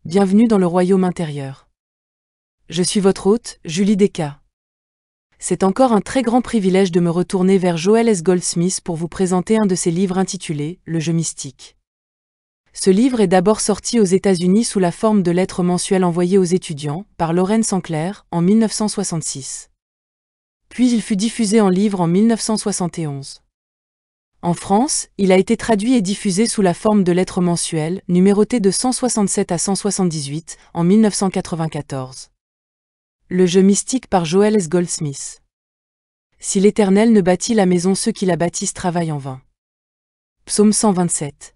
Bienvenue dans le royaume intérieur. Je suis votre hôte, Julie Descas. C'est encore un très grand privilège de me retourner vers Joel S. Goldsmith pour vous présenter un de ses livres intitulé « Le jeu mystique ». Ce livre est d'abord sorti aux États-Unis sous la forme de lettres mensuelles envoyées aux étudiants, par Lawrence Sancler, en 1966. Puis il fut diffusé en livre en 1971. En France, il a été traduit et diffusé sous la forme de lettres mensuelles, numérotées de 167 à 178, en 1994. Le jeu mystique par Joel S. Goldsmith. Si l'Éternel ne bâtit la maison, ceux qui la bâtissent travaillent en vain. Psaume 127.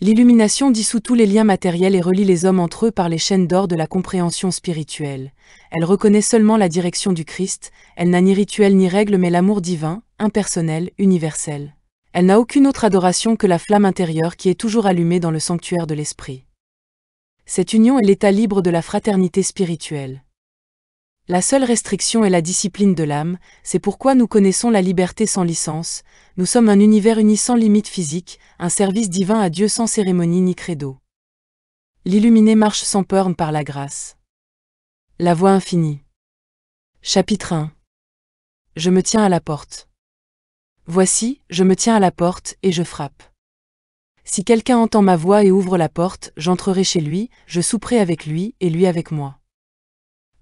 L'illumination dissout tous les liens matériels et relie les hommes entre eux par les chaînes d'or de la compréhension spirituelle. Elle reconnaît seulement la direction du Christ, elle n'a ni rituel ni règle mais l'amour divin, impersonnel, universel. Elle n'a aucune autre adoration que la flamme intérieure qui est toujours allumée dans le sanctuaire de l'esprit. Cette union est l'état libre de la fraternité spirituelle. La seule restriction est la discipline de l'âme, c'est pourquoi nous connaissons la liberté sans licence, nous sommes un univers uni sans limite physique, un service divin à Dieu sans cérémonie ni credo. L'illuminé marche sans peur par la grâce. La voie infinie. Chapitre 1. Je me tiens à la porte. Voici, je me tiens à la porte, et je frappe. Si quelqu'un entend ma voix et ouvre la porte, j'entrerai chez lui, je souperai avec lui, et lui avec moi.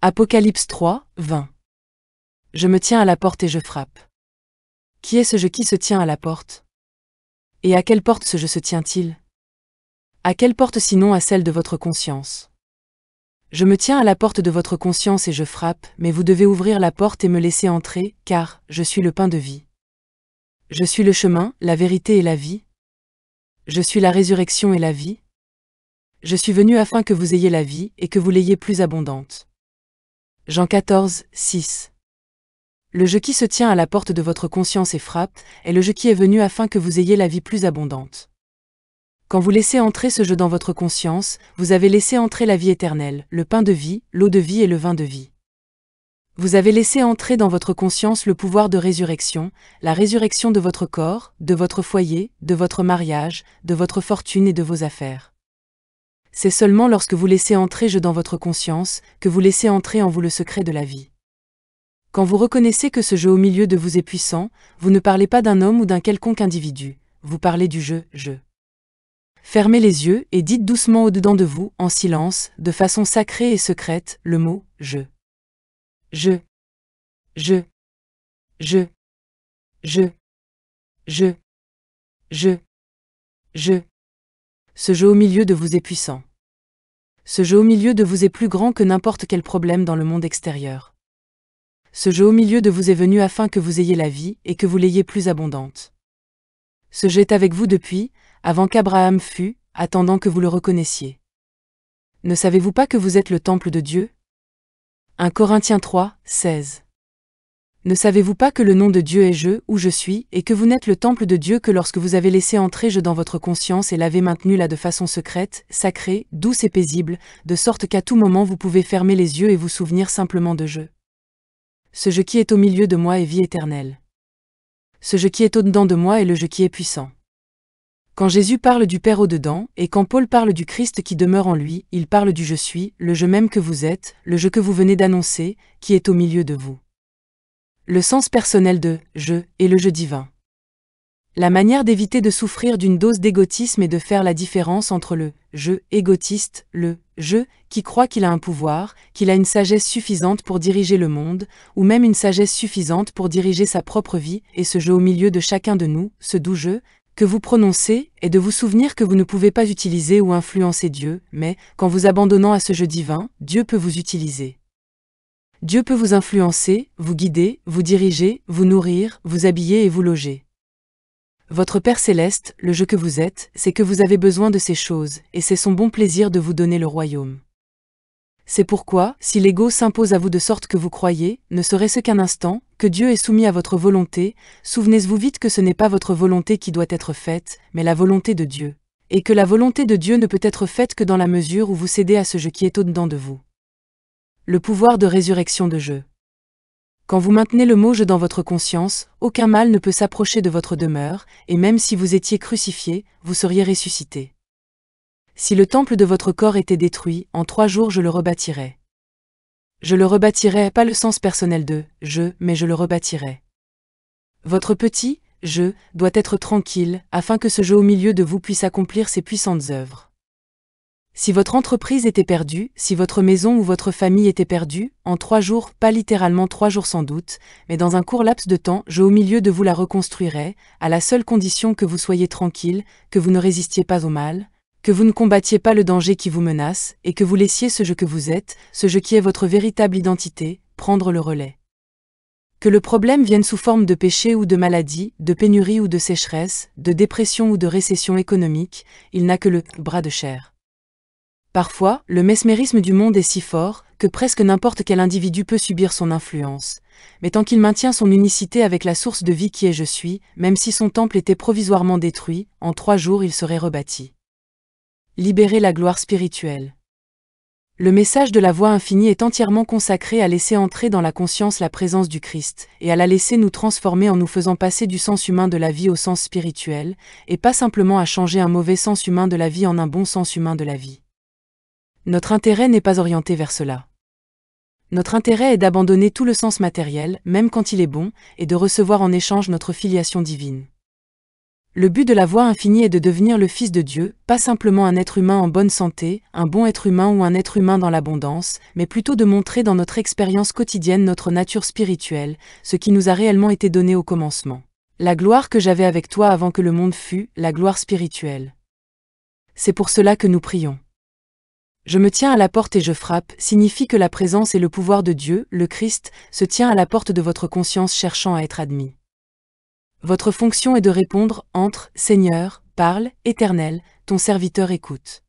Apocalypse 3, 20. Je me tiens à la porte et je frappe. Qui est ce je qui se tient à la porte? Et à quelle porte ce je se tient-il? À quelle porte sinon à celle de votre conscience? Je me tiens à la porte de votre conscience et je frappe, mais vous devez ouvrir la porte et me laisser entrer, car je suis le pain de vie. Je suis le chemin, la vérité et la vie. Je suis la résurrection et la vie. Je suis venu afin que vous ayez la vie et que vous l'ayez plus abondante. Jean 14, 6. Le je qui se tient à la porte de votre conscience et frappe est le je qui est venu afin que vous ayez la vie plus abondante. Quand vous laissez entrer ce je dans votre conscience, vous avez laissé entrer la vie éternelle, le pain de vie, l'eau de vie et le vin de vie. Vous avez laissé entrer dans votre conscience le pouvoir de résurrection, la résurrection de votre corps, de votre foyer, de votre mariage, de votre fortune et de vos affaires. C'est seulement lorsque vous laissez entrer je dans votre conscience, que vous laissez entrer en vous le secret de la vie. Quand vous reconnaissez que ce je au milieu de vous est puissant, vous ne parlez pas d'un homme ou d'un quelconque individu, vous parlez du je. Fermez les yeux et dites doucement au-dedans de vous, en silence, de façon sacrée et secrète, le mot « je ». Je. Ce jeu au milieu de vous est puissant. Ce jeu au milieu de vous est plus grand que n'importe quel problème dans le monde extérieur. Ce jeu au milieu de vous est venu afin que vous ayez la vie et que vous l'ayez plus abondante. Ce jeu est avec vous depuis, avant qu'Abraham fût, attendant que vous le reconnaissiez. Ne savez-vous pas que vous êtes le temple de Dieu? 1 Corinthiens 3, 16. Ne savez-vous pas que le nom de Dieu est je, ou je suis, et que vous n'êtes le temple de Dieu que lorsque vous avez laissé entrer je dans votre conscience et l'avez maintenu là de façon secrète, sacrée, douce et paisible, de sorte qu'à tout moment vous pouvez fermer les yeux et vous souvenir simplement de je. Ce je qui est au milieu de moi est vie éternelle. Ce je qui est au-dedans de moi est le je qui est puissant. Quand Jésus parle du Père au-dedans, et quand Paul parle du Christ qui demeure en lui, il parle du je suis, le je même que vous êtes, le je que vous venez d'annoncer, qui est au milieu de vous. Le sens personnel de « je » est le je divin. La manière d'éviter de souffrir d'une dose d'égotisme est de faire la différence entre le « je » égotiste, le « je » qui croit qu'il a un pouvoir, qu'il a une sagesse suffisante pour diriger le monde, ou même une sagesse suffisante pour diriger sa propre vie, et ce je au milieu de chacun de nous, ce doux je, que vous prononcez, est de vous souvenir que vous ne pouvez pas utiliser ou influencer Dieu, mais, qu'en vous abandonnant à ce jeu divin, Dieu peut vous utiliser. Dieu peut vous influencer, vous guider, vous diriger, vous nourrir, vous habiller et vous loger. Votre Père céleste, le je que vous êtes, c'est que vous avez besoin de ces choses, et c'est son bon plaisir de vous donner le royaume. C'est pourquoi, si l'ego s'impose à vous de sorte que vous croyez, ne serait-ce qu'un instant, que Dieu est soumis à votre volonté, souvenez-vous vite que ce n'est pas votre volonté qui doit être faite, mais la volonté de Dieu. Et que la volonté de Dieu ne peut être faite que dans la mesure où vous cédez à ce je qui est au-dedans de vous. Le pouvoir de résurrection de je. Quand vous maintenez le mot « je » dans votre conscience, aucun mal ne peut s'approcher de votre demeure, et même si vous étiez crucifié, vous seriez ressuscité. Si le temple de votre corps était détruit, en 3 jours je le rebâtirai. Je le rebâtirai, pas le sens personnel de « je », mais je le rebâtirai. Votre petit « je » doit être tranquille, afin que ce je au milieu de vous puisse accomplir ses puissantes œuvres. Si votre entreprise était perdue, si votre maison ou votre famille était perdue, en 3 jours, pas littéralement 3 jours sans doute, mais dans un court laps de temps, je au milieu de vous la reconstruirai, à la seule condition que vous soyez tranquille, que vous ne résistiez pas au mal, que vous ne combattiez pas le danger qui vous menace, et que vous laissiez ce je que vous êtes, ce je qui est votre véritable identité, prendre le relais. Que le problème vienne sous forme de péché ou de maladie, de pénurie ou de sécheresse, de dépression ou de récession économique, il n'a que le bras de chair. Parfois, le mesmérisme du monde est si fort que presque n'importe quel individu peut subir son influence. Mais tant qu'il maintient son unicité avec la source de vie qui est je suis, même si son temple était provisoirement détruit, en 3 jours il serait rebâti. Libérer la gloire spirituelle. Le message de la voix infinie est entièrement consacré à laisser entrer dans la conscience la présence du Christ, et à la laisser nous transformer en nous faisant passer du sens humain de la vie au sens spirituel, et pas simplement à changer un mauvais sens humain de la vie en un bon sens humain de la vie. Notre intérêt n'est pas orienté vers cela. Notre intérêt est d'abandonner tout le sens matériel, même quand il est bon, et de recevoir en échange notre filiation divine. Le but de la voix infinie est de devenir le Fils de Dieu, pas simplement un être humain en bonne santé, un bon être humain ou un être humain dans l'abondance, mais plutôt de montrer dans notre expérience quotidienne notre nature spirituelle, ce qui nous a réellement été donné au commencement. La gloire que j'avais avec toi avant que le monde fût, la gloire spirituelle. C'est pour cela que nous prions. Je me tiens à la porte et je frappe, signifie que la présence et le pouvoir de Dieu, le Christ, se tient à la porte de votre conscience cherchant à être admis. Votre fonction est de répondre, entre, Seigneur, parle, Éternel, ton serviteur écoute.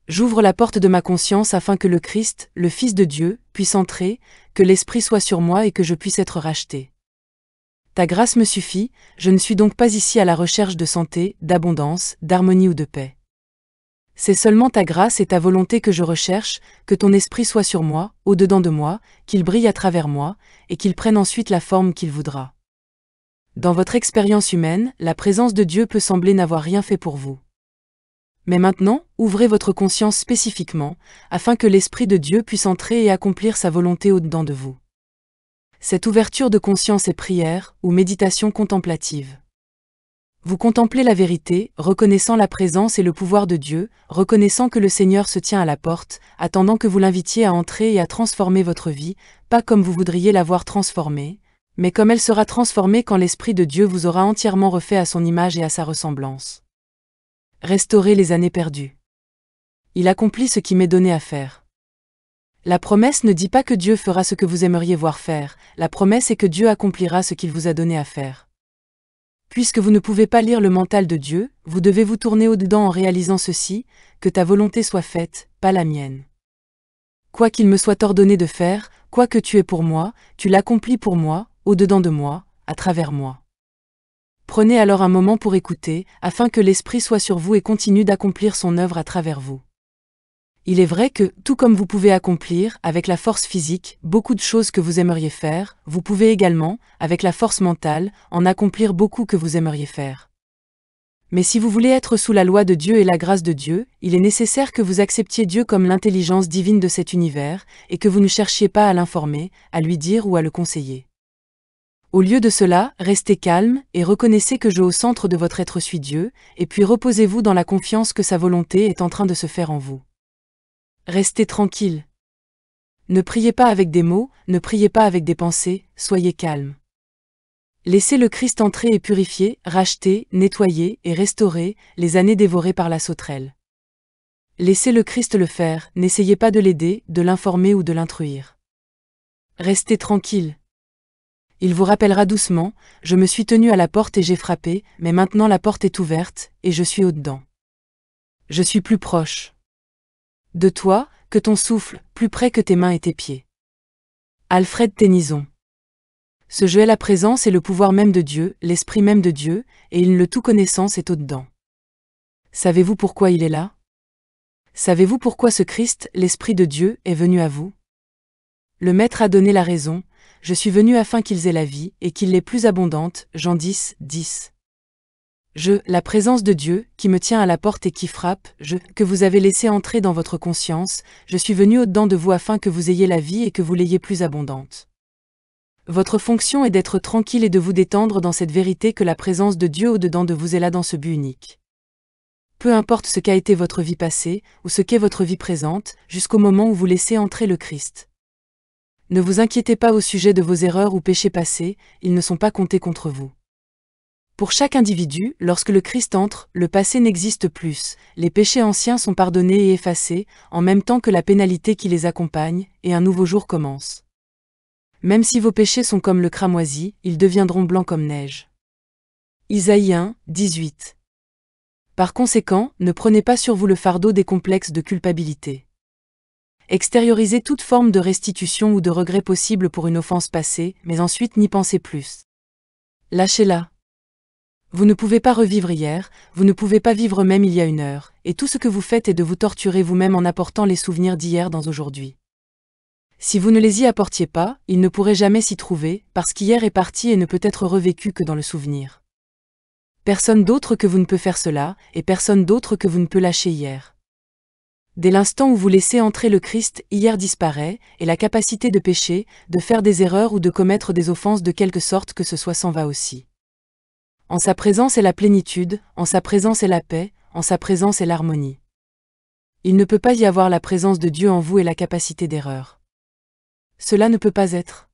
J'ouvre la porte de ma conscience afin que le Christ, le Fils de Dieu, puisse entrer, que l'Esprit soit sur moi et que je puisse être racheté. Ta grâce me suffit, je ne suis donc pas ici à la recherche de santé, d'abondance, d'harmonie ou de paix. C'est seulement ta grâce et ta volonté que je recherche, que ton esprit soit sur moi, au-dedans de moi, qu'il brille à travers moi, et qu'il prenne ensuite la forme qu'il voudra. Dans votre expérience humaine, la présence de Dieu peut sembler n'avoir rien fait pour vous. Mais maintenant, ouvrez votre conscience spécifiquement, afin que l'Esprit de Dieu puisse entrer et accomplir sa volonté au-dedans de vous. Cette ouverture de conscience est prière, ou méditation contemplative. Vous contemplez la vérité, reconnaissant la présence et le pouvoir de Dieu, reconnaissant que le Seigneur se tient à la porte, attendant que vous l'invitiez à entrer et à transformer votre vie, pas comme vous voudriez la voir transformée, mais comme elle sera transformée quand l'Esprit de Dieu vous aura entièrement refait à son image et à sa ressemblance. Restaurer les années perdues. Il accomplit ce qui m'est donné à faire. La promesse ne dit pas que Dieu fera ce que vous aimeriez voir faire, la promesse est que Dieu accomplira ce qu'il vous a donné à faire. Puisque vous ne pouvez pas lire le mental de Dieu, vous devez vous tourner au-dedans en réalisant ceci, que ta volonté soit faite, pas la mienne. Quoi qu'il me soit ordonné de faire, quoi que tu aies pour moi, tu l'accomplis pour moi, au-dedans de moi, à travers moi. Prenez alors un moment pour écouter, afin que l'Esprit soit sur vous et continue d'accomplir son œuvre à travers vous. Il est vrai que, tout comme vous pouvez accomplir, avec la force physique, beaucoup de choses que vous aimeriez faire, vous pouvez également, avec la force mentale, en accomplir beaucoup que vous aimeriez faire. Mais si vous voulez être sous la loi de Dieu et la grâce de Dieu, il est nécessaire que vous acceptiez Dieu comme l'intelligence divine de cet univers, et que vous ne cherchiez pas à l'informer, à lui dire ou à le conseiller. Au lieu de cela, restez calme, et reconnaissez que je au centre de votre être suis Dieu, et puis reposez-vous dans la confiance que sa volonté est en train de se faire en vous. Restez tranquille. Ne priez pas avec des mots, ne priez pas avec des pensées, soyez calme. Laissez le Christ entrer et purifier, racheter, nettoyer et restaurer les années dévorées par la sauterelle. Laissez le Christ le faire, n'essayez pas de l'aider, de l'informer ou de l'instruire. Restez tranquille. Il vous rappellera doucement, je me suis tenu à la porte et j'ai frappé, mais maintenant la porte est ouverte, et je suis au-dedans. Je suis plus proche de toi, que ton souffle, plus près que tes mains et tes pieds. Alfred Tennyson. Ce je est la présence et le pouvoir même de Dieu, l'esprit même de Dieu, et il le tout connaissance est au-dedans. Savez-vous pourquoi il est là? Savez-vous pourquoi ce Christ, l'Esprit de Dieu, est venu à vous? Le Maître a donné la raison, je suis venu afin qu'ils aient la vie, et qu'ils l'aient plus abondante, Jean 10, 10. La présence de Dieu, qui me tient à la porte et qui frappe, que vous avez laissé entrer dans votre conscience, je suis venu au-dedans de vous afin que vous ayez la vie et que vous l'ayez plus abondante. Votre fonction est d'être tranquille et de vous détendre dans cette vérité que la présence de Dieu au-dedans de vous est là dans ce but unique. Peu importe ce qu'a été votre vie passée, ou ce qu'est votre vie présente, jusqu'au moment où vous laissez entrer le Christ. Ne vous inquiétez pas au sujet de vos erreurs ou péchés passés, ils ne sont pas comptés contre vous. Pour chaque individu, lorsque le Christ entre, le passé n'existe plus, les péchés anciens sont pardonnés et effacés, en même temps que la pénalité qui les accompagne, et un nouveau jour commence. Même si vos péchés sont comme le cramoisi, ils deviendront blancs comme neige. Isaïe 1, 18. Par conséquent, ne prenez pas sur vous le fardeau des complexes de culpabilité. Extériorisez toute forme de restitution ou de regret possible pour une offense passée, mais ensuite n'y pensez plus. Lâchez-la. Vous ne pouvez pas revivre hier, vous ne pouvez pas vivre même il y a une heure, et tout ce que vous faites est de vous torturer vous-même en apportant les souvenirs d'hier dans aujourd'hui. Si vous ne les y apportiez pas, ils ne pourraient jamais s'y trouver, parce qu'hier est parti et ne peut être revécu que dans le souvenir. Personne d'autre que vous ne peut faire cela, et personne d'autre que vous ne peut lâcher hier. Dès l'instant où vous laissez entrer le Christ, hier disparaît, et la capacité de pécher, de faire des erreurs ou de commettre des offenses de quelque sorte que ce soit s'en va aussi. En sa présence est la plénitude, en sa présence est la paix, en sa présence est l'harmonie. Il ne peut pas y avoir la présence de Dieu en vous et la capacité d'erreur. Cela ne peut pas être.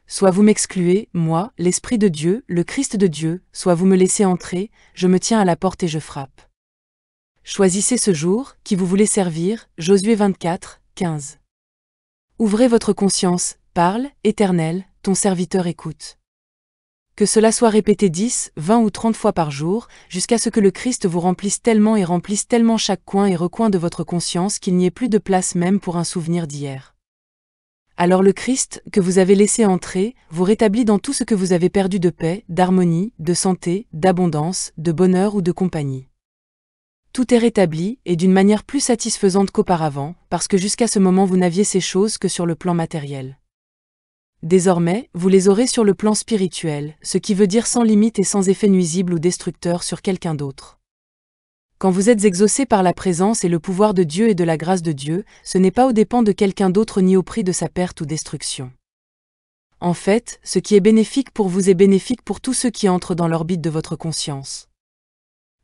Soit vous m'excluez, moi, l'Esprit de Dieu, le Christ de Dieu, soit vous me laissez entrer, je me tiens à la porte et je frappe. Choisissez ce jour, qui vous voulez servir, Josué 24, 15. Ouvrez votre conscience, parle, Éternel, ton serviteur écoute. Que cela soit répété 10, 20 ou 30 fois par jour, jusqu'à ce que le Christ vous remplisse tellement et remplisse tellement chaque coin et recoin de votre conscience qu'il n'y ait plus de place même pour un souvenir d'hier. Alors le Christ, que vous avez laissé entrer, vous rétablit dans tout ce que vous avez perdu de paix, d'harmonie, de santé, d'abondance, de bonheur ou de compagnie. Tout est rétabli, et d'une manière plus satisfaisante qu'auparavant, parce que jusqu'à ce moment vous n'aviez ces choses que sur le plan matériel. Désormais, vous les aurez sur le plan spirituel, ce qui veut dire sans limite et sans effet nuisible ou destructeur sur quelqu'un d'autre. Quand vous êtes exaucé par la présence et le pouvoir de Dieu et de la grâce de Dieu, ce n'est pas aux dépens de quelqu'un d'autre ni au prix de sa perte ou destruction. En fait, ce qui est bénéfique pour vous est bénéfique pour tous ceux qui entrent dans l'orbite de votre conscience.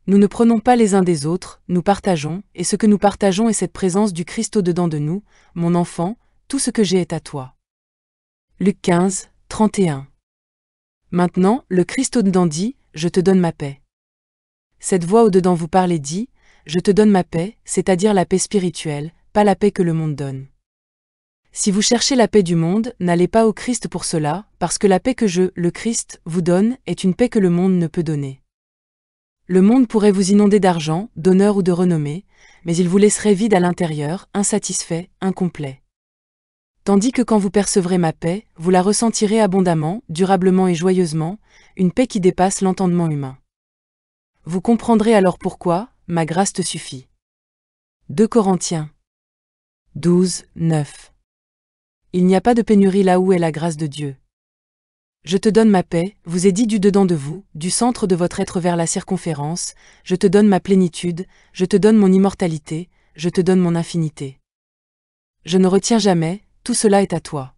Nous ne prenons pas les uns des autres, nous partageons, et ce que nous partageons est cette présence du Christ au-dedans de nous, mon enfant, tout ce que j'ai est à toi. Luc 15, 31. Maintenant, le Christ au-dedans dit, je te donne ma paix. Cette voix au-dedans vous parle et dit, je te donne ma paix, c'est-à-dire la paix spirituelle, pas la paix que le monde donne. Si vous cherchez la paix du monde, n'allez pas au Christ pour cela, parce que la paix que je, le Christ, vous donne, est une paix que le monde ne peut donner. Le monde pourrait vous inonder d'argent, d'honneur ou de renommée, mais il vous laisserait vide à l'intérieur, insatisfait, incomplet. Tandis que quand vous percevrez ma paix, vous la ressentirez abondamment, durablement et joyeusement, une paix qui dépasse l'entendement humain. Vous comprendrez alors pourquoi, ma grâce te suffit. 2 Corinthiens 12, 9. Il n'y a pas de pénurie là où est la grâce de Dieu. Je te donne ma paix, vous est dit du dedans de vous, du centre de votre être vers la circonférence, je te donne ma plénitude, je te donne mon immortalité, je te donne mon infinité. Je ne retiens jamais, tout cela est à toi.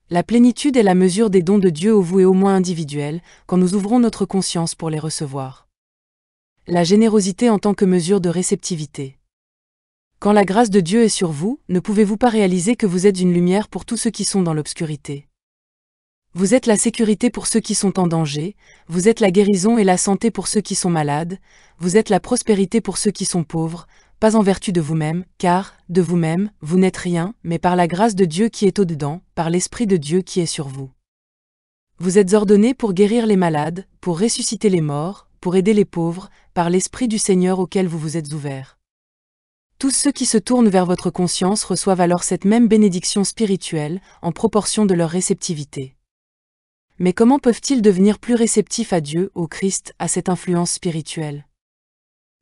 La plénitude est la mesure des dons de Dieu au vous et au moi individuels, quand nous ouvrons notre conscience pour les recevoir. La générosité en tant que mesure de réceptivité. Quand la grâce de Dieu est sur vous, ne pouvez-vous pas réaliser que vous êtes une lumière pour tous ceux qui sont dans l'obscurité? Vous êtes la sécurité pour ceux qui sont en danger, vous êtes la guérison et la santé pour ceux qui sont malades, vous êtes la prospérité pour ceux qui sont pauvres, pas en vertu de vous-même, car, de vous-même, vous n'êtes rien, mais par la grâce de Dieu qui est au-dedans, par l'Esprit de Dieu qui est sur vous. Vous êtes ordonnés pour guérir les malades, pour ressusciter les morts, pour aider les pauvres, par l'Esprit du Seigneur auquel vous vous êtes ouverts. Tous ceux qui se tournent vers votre conscience reçoivent alors cette même bénédiction spirituelle, en proportion de leur réceptivité. Mais comment peuvent-ils devenir plus réceptifs à Dieu, au Christ, à cette influence spirituelle?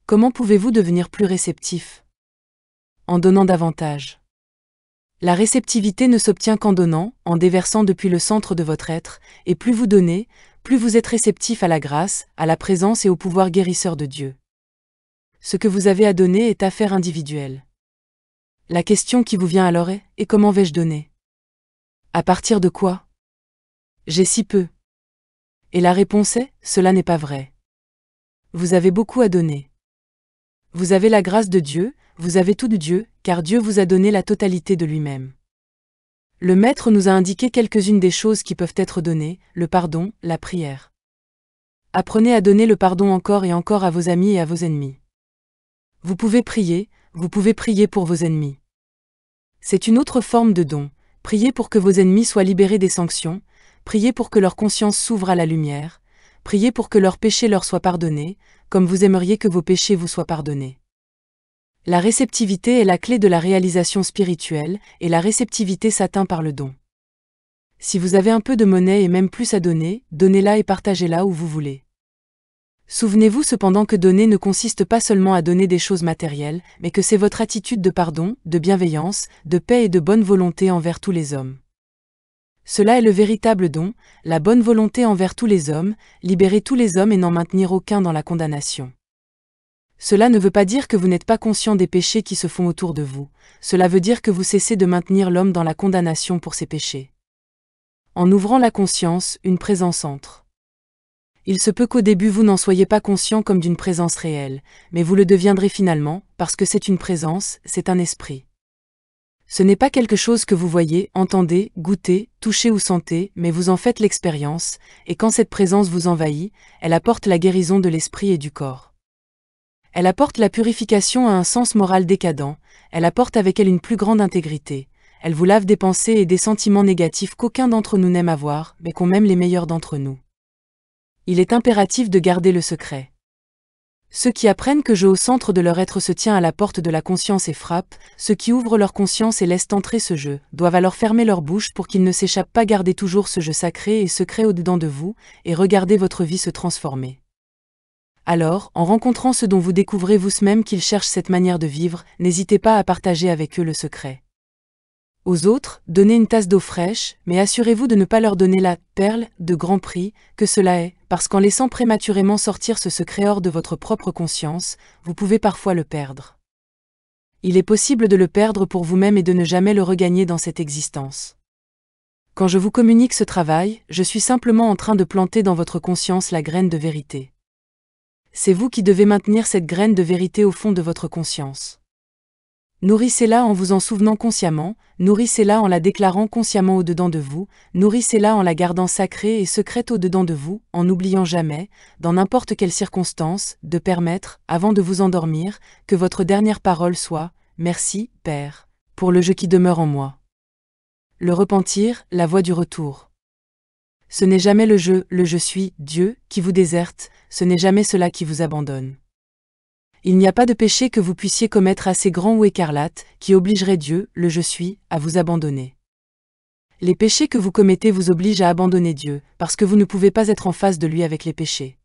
Comment pouvez-vous devenir plus réceptif? En donnant davantage. La réceptivité ne s'obtient qu'en donnant, en déversant depuis le centre de votre être, et plus vous donnez, plus vous êtes réceptif à la grâce, à la présence et au pouvoir guérisseur de Dieu. Ce que vous avez à donner est affaire individuelle. La question qui vous vient alors est « Et comment vais-je donner ? À partir de quoi ? J'ai si peu. » Et la réponse est « Cela n'est pas vrai. » Vous avez beaucoup à donner. Vous avez la grâce de Dieu, vous avez tout de Dieu, car Dieu vous a donné la totalité de lui-même. Le Maître nous a indiqué quelques-unes des choses qui peuvent être données, le pardon, la prière. Apprenez à donner le pardon encore et encore à vos amis et à vos ennemis. Vous pouvez prier pour vos ennemis. C'est une autre forme de don, priez pour que vos ennemis soient libérés des sanctions, priez pour que leur conscience s'ouvre à la lumière, priez pour que leurs péchés leur soient pardonnés, comme vous aimeriez que vos péchés vous soient pardonnés. La réceptivité est la clé de la réalisation spirituelle, et la réceptivité s'atteint par le don. Si vous avez un peu de monnaie et même plus à donner, donnez-la et partagez-la où vous voulez. Souvenez-vous cependant que donner ne consiste pas seulement à donner des choses matérielles, mais que c'est votre attitude de pardon, de bienveillance, de paix et de bonne volonté envers tous les hommes. Cela est le véritable don, la bonne volonté envers tous les hommes, libérer tous les hommes et n'en maintenir aucun dans la condamnation. Cela ne veut pas dire que vous n'êtes pas conscient des péchés qui se font autour de vous, cela veut dire que vous cessez de maintenir l'homme dans la condamnation pour ses péchés. En ouvrant la conscience, une présence entre. Il se peut qu'au début vous n'en soyez pas conscient comme d'une présence réelle, mais vous le deviendrez finalement, parce que c'est une présence, c'est un esprit. Ce n'est pas quelque chose que vous voyez, entendez, goûtez, touchez ou sentez, mais vous en faites l'expérience, et quand cette présence vous envahit, elle apporte la guérison de l'esprit et du corps. Elle apporte la purification à un sens moral décadent, elle apporte avec elle une plus grande intégrité, elle vous lave des pensées et des sentiments négatifs qu'aucun d'entre nous n'aime avoir, mais qu'ont même les meilleurs d'entre nous. Il est impératif de garder le secret. Ceux qui apprennent que je au centre de leur être se tient à la porte de la conscience et frappe, ceux qui ouvrent leur conscience et laissent entrer ce jeu, doivent alors fermer leur bouche pour qu'ils ne s'échappent pas. Gardez toujours ce jeu sacré et secret au-dedans de vous, et regardez votre vie se transformer. Alors, en rencontrant ceux dont vous découvrez vous-même qu'ils cherchent cette manière de vivre, n'hésitez pas à partager avec eux le secret. Aux autres, donnez une tasse d'eau fraîche, mais assurez-vous de ne pas leur donner la « perle » de grand prix que cela est, parce qu'en laissant prématurément sortir ce secret hors de votre propre conscience, vous pouvez parfois le perdre. Il est possible de le perdre pour vous-même et de ne jamais le regagner dans cette existence. Quand je vous communique ce travail, je suis simplement en train de planter dans votre conscience la graine de vérité. C'est vous qui devez maintenir cette graine de vérité au fond de votre conscience. Nourrissez-la en vous en souvenant consciemment, nourrissez-la en la déclarant consciemment au-dedans de vous, nourrissez-la en la gardant sacrée et secrète au-dedans de vous, en n'oubliant jamais, dans n'importe quelle circonstance, de permettre, avant de vous endormir, que votre dernière parole soit « Merci, Père, pour le je qui demeure en moi ». Le repentir, la voie du retour. Ce n'est jamais le je suis, Dieu, qui vous déserte, ce n'est jamais cela qui vous abandonne. Il n'y a pas de péché que vous puissiez commettre assez grand ou écarlate, qui obligerait Dieu, le je suis, à vous abandonner. Les péchés que vous commettez vous obligent à abandonner Dieu, parce que vous ne pouvez pas être en face de lui avec les péchés.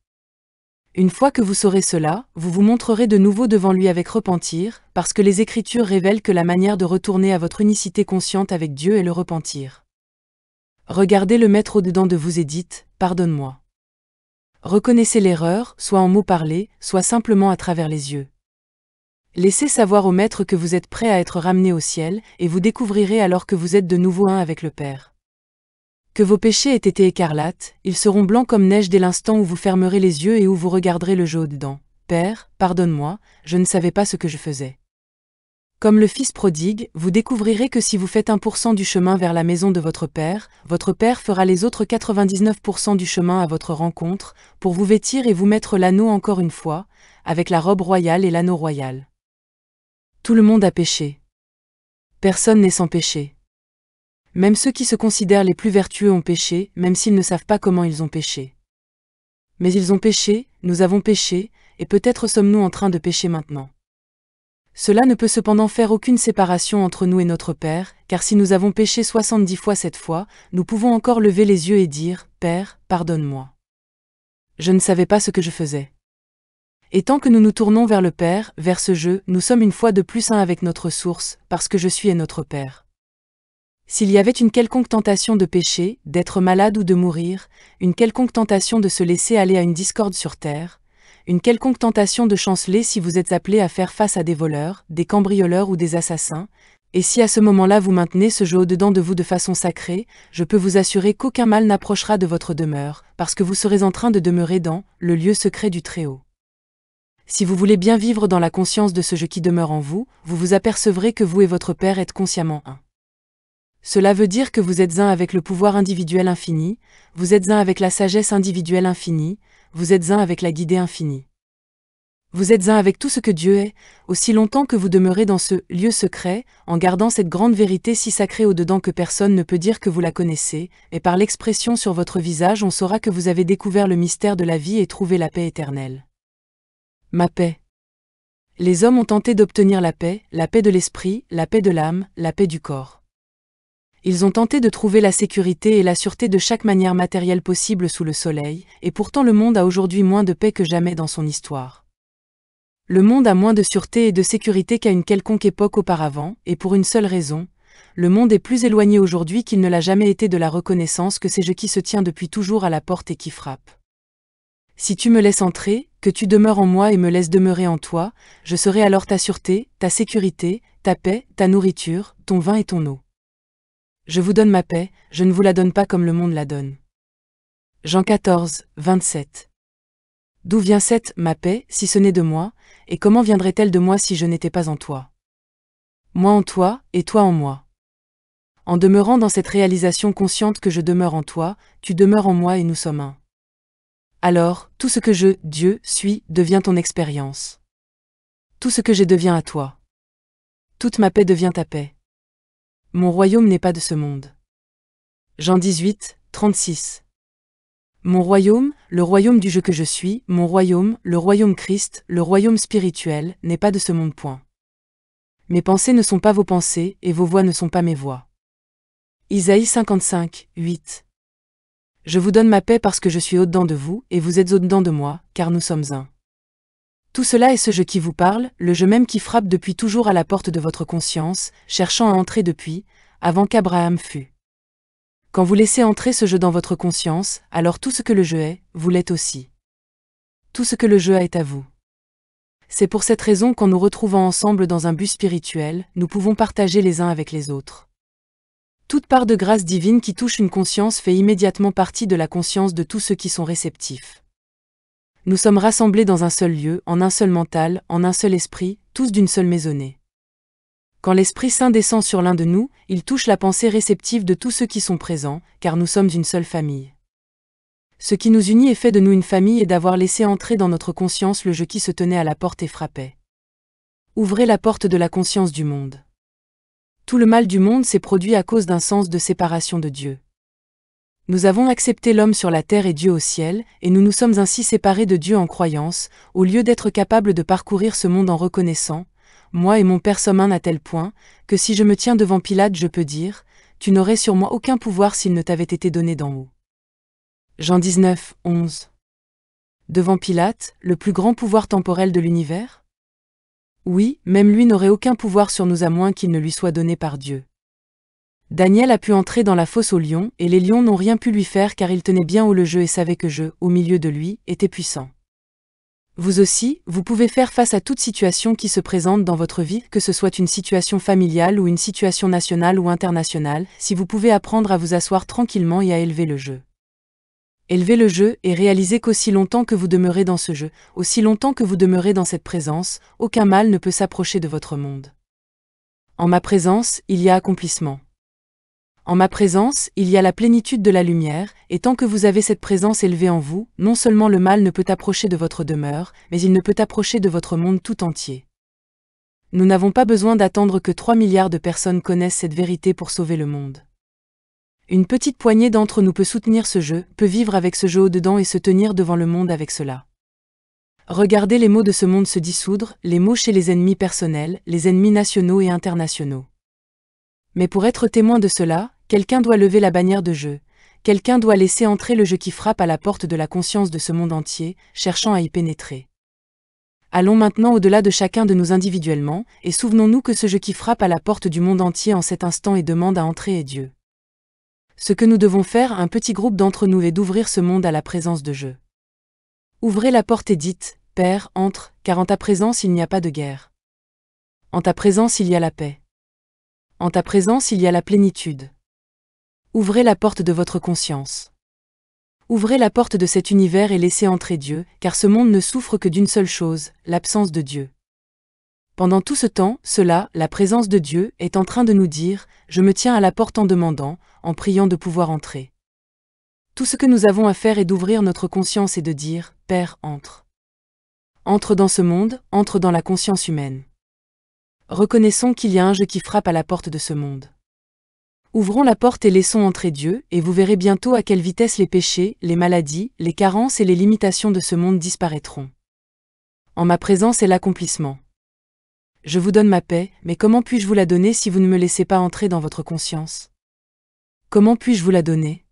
Une fois que vous saurez cela, vous vous montrerez de nouveau devant lui avec repentir, parce que les Écritures révèlent que la manière de retourner à votre unicité consciente avec Dieu est le repentir. Regardez le Maître au-dedans de vous et dites « Pardonne-moi ». Reconnaissez l'erreur, soit en mots parlés, soit simplement à travers les yeux. Laissez savoir au Maître que vous êtes prêt à être ramené au ciel, et vous découvrirez alors que vous êtes de nouveau un avec le Père. Que vos péchés aient été écarlates, ils seront blancs comme neige dès l'instant où vous fermerez les yeux et où vous regarderez le jeu au-dedans. Père, pardonne-moi, je ne savais pas ce que je faisais. Comme le Fils prodigue, vous découvrirez que si vous faites 1% du chemin vers la maison de votre Père fera les autres 99% du chemin à votre rencontre, pour vous vêtir et vous mettre l'anneau encore une fois, avec la robe royale et l'anneau royal. Tout le monde a péché. Personne n'est sans péché. Même ceux qui se considèrent les plus vertueux ont péché, même s'ils ne savent pas comment ils ont péché. Mais ils ont péché, nous avons péché, et peut-être sommes-nous en train de pécher maintenant. Cela ne peut cependant faire aucune séparation entre nous et notre Père, car si nous avons péché 70 fois cette fois, nous pouvons encore lever les yeux et dire « Père, pardonne-moi. Je ne savais pas ce que je faisais. » Et tant que nous nous tournons vers le Père, vers ce jeu, nous sommes une fois de plus un avec notre source, parce que je suis et notre Père. S'il y avait une quelconque tentation de pécher, d'être malade ou de mourir, une quelconque tentation de se laisser aller à une discorde sur terre, une quelconque tentation de chanceler si vous êtes appelé à faire face à des voleurs, des cambrioleurs ou des assassins, et si à ce moment-là vous maintenez ce jeu au-dedans de vous de façon sacrée, je peux vous assurer qu'aucun mal n'approchera de votre demeure, parce que vous serez en train de demeurer dans le lieu secret du Très-Haut. Si vous voulez bien vivre dans la conscience de ce jeu qui demeure en vous, vous vous apercevrez que vous et votre Père êtes consciemment un. Cela veut dire que vous êtes un avec le pouvoir individuel infini, vous êtes un avec la sagesse individuelle infinie, vous êtes un avec la guidée infinie. Vous êtes un avec tout ce que Dieu est, aussi longtemps que vous demeurez dans ce lieu secret, en gardant cette grande vérité si sacrée au-dedans que personne ne peut dire que vous la connaissez, et par l'expression sur votre visage on saura que vous avez découvert le mystère de la vie et trouvé la paix éternelle. Ma paix. Les hommes ont tenté d'obtenir la paix de l'esprit, la paix de l'âme, la paix du corps. Ils ont tenté de trouver la sécurité et la sûreté de chaque manière matérielle possible sous le soleil, et pourtant le monde a aujourd'hui moins de paix que jamais dans son histoire. Le monde a moins de sûreté et de sécurité qu'à une quelconque époque auparavant, et pour une seule raison, le monde est plus éloigné aujourd'hui qu'il ne l'a jamais été de la reconnaissance que c'est je qui se tient depuis toujours à la porte et qui frappe. Si tu me laisses entrer, que tu demeures en moi et me laisses demeurer en toi, je serai alors ta sûreté, ta sécurité, ta paix, ta nourriture, ton vin et ton eau. Je vous donne ma paix, je ne vous la donne pas comme le monde la donne. Jean 14, 27. D'où vient cette, ma paix, si ce n'est de moi, et comment viendrait-elle de moi si je n'étais pas en toi? Moi en toi, et toi en moi. En demeurant dans cette réalisation consciente que je demeure en toi, tu demeures en moi et nous sommes un. Alors, tout ce que je, Dieu, suis, devient ton expérience. Tout ce que je deviens à toi. Toute ma paix devient ta paix. Mon royaume n'est pas de ce monde. Jean 18, 36. Mon royaume, le royaume du je que je suis, mon royaume, le royaume Christ, le royaume spirituel, n'est pas de ce monde point. Mes pensées ne sont pas vos pensées, et vos voix ne sont pas mes voix. Isaïe 55, 8. Je vous donne ma paix parce que je suis au-dedans de vous, et vous êtes au-dedans de moi, car nous sommes un. Tout cela est ce je qui vous parle, le je même qui frappe depuis toujours à la porte de votre conscience, cherchant à entrer depuis, avant qu'Abraham fût. Quand vous laissez entrer ce je dans votre conscience, alors tout ce que le je est, vous l'êtes aussi. Tout ce que le je a est à vous. C'est pour cette raison qu'en nous retrouvant ensemble dans un but spirituel, nous pouvons partager les uns avec les autres. Toute part de grâce divine qui touche une conscience fait immédiatement partie de la conscience de tous ceux qui sont réceptifs. Nous sommes rassemblés dans un seul lieu, en un seul mental, en un seul esprit, tous d'une seule maisonnée. Quand l'Esprit Saint descend sur l'un de nous, il touche la pensée réceptive de tous ceux qui sont présents, car nous sommes une seule famille. Ce qui nous unit et fait de nous une famille est d'avoir laissé entrer dans notre conscience le je qui se tenait à la porte et frappait. Ouvrez la porte de la conscience du monde. Tout le mal du monde s'est produit à cause d'un sens de séparation de Dieu. Nous avons accepté l'homme sur la terre et Dieu au ciel, et nous nous sommes ainsi séparés de Dieu en croyance, au lieu d'être capables de parcourir ce monde en reconnaissant, moi et mon Père sommes un à tel point, que si je me tiens devant Pilate je peux dire, tu n'aurais sur moi aucun pouvoir s'il ne t'avait été donné d'en haut. Jean 19, 11. Devant Pilate, le plus grand pouvoir temporel de l'univers? Oui, même lui n'aurait aucun pouvoir sur nous à moins qu'il ne lui soit donné par Dieu. Daniel a pu entrer dans la fosse aux lions, et les lions n'ont rien pu lui faire car il tenait bien haut le jeu et savait que je, au milieu de lui, était puissant. Vous aussi, vous pouvez faire face à toute situation qui se présente dans votre vie, que ce soit une situation familiale ou une situation nationale ou internationale, si vous pouvez apprendre à vous asseoir tranquillement et à élever le jeu. Élevez le jeu et réalisez qu'aussi longtemps que vous demeurez dans ce jeu, aussi longtemps que vous demeurez dans cette présence, aucun mal ne peut s'approcher de votre monde. En ma présence, il y a accomplissement. En ma présence, il y a la plénitude de la lumière, et tant que vous avez cette présence élevée en vous, non seulement le mal ne peut approcher de votre demeure, mais il ne peut approcher de votre monde tout entier. Nous n'avons pas besoin d'attendre que 3 milliards de personnes connaissent cette vérité pour sauver le monde. Une petite poignée d'entre nous peut soutenir ce jeu, peut vivre avec ce jeu au-dedans et se tenir devant le monde avec cela. Regardez les maux de ce monde se dissoudre, les maux chez les ennemis personnels, les ennemis nationaux et internationaux. Mais pour être témoin de cela, quelqu'un doit lever la bannière de jeu, quelqu'un doit laisser entrer le jeu qui frappe à la porte de la conscience de ce monde entier, cherchant à y pénétrer. Allons maintenant au-delà de chacun de nous individuellement, et souvenons-nous que ce jeu qui frappe à la porte du monde entier en cet instant et demande à entrer est Dieu. Ce que nous devons faire, un petit groupe d'entre nous, est d'ouvrir ce monde à la présence de Dieu. Ouvrez la porte et dites, « Père, entre, car en ta présence il n'y a pas de guerre. En ta présence il y a la paix. En ta présence il y a la plénitude. » Ouvrez la porte de votre conscience. Ouvrez la porte de cet univers et laissez entrer Dieu, car ce monde ne souffre que d'une seule chose, l'absence de Dieu. Pendant tout ce temps, la présence de Dieu, est en train de nous dire, je me tiens à la porte en demandant, en priant de pouvoir entrer. Tout ce que nous avons à faire est d'ouvrir notre conscience et de dire, Père, entre. Entre dans ce monde, entre dans la conscience humaine. Reconnaissons qu'il y a un jeu qui frappe à la porte de ce monde. Ouvrons la porte et laissons entrer Dieu, et vous verrez bientôt à quelle vitesse les péchés, les maladies, les carences et les limitations de ce monde disparaîtront. En ma présence est l'accomplissement. Je vous donne ma paix, mais comment puis-je vous la donner si vous ne me laissez pas entrer dans votre conscience? Comment puis-je vous la donner?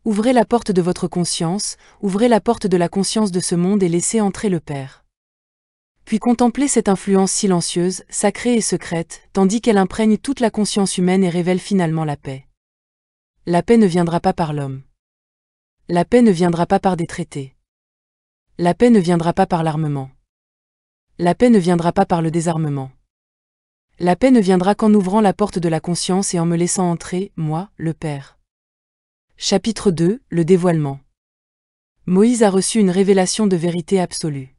Ouvrez la porte de votre conscience, ouvrez la porte de la conscience de ce monde et laissez entrer le Père. Puis contemplez cette influence silencieuse, sacrée et secrète, tandis qu'elle imprègne toute la conscience humaine et révèle finalement la paix. La paix ne viendra pas par l'homme. La paix ne viendra pas par des traités. La paix ne viendra pas par l'armement. La paix ne viendra pas par le désarmement. La paix ne viendra qu'en ouvrant la porte de la conscience et en me laissant entrer, moi, le Père. Chapitre 2, le dévoilement. Moïse a reçu une révélation de vérité absolue.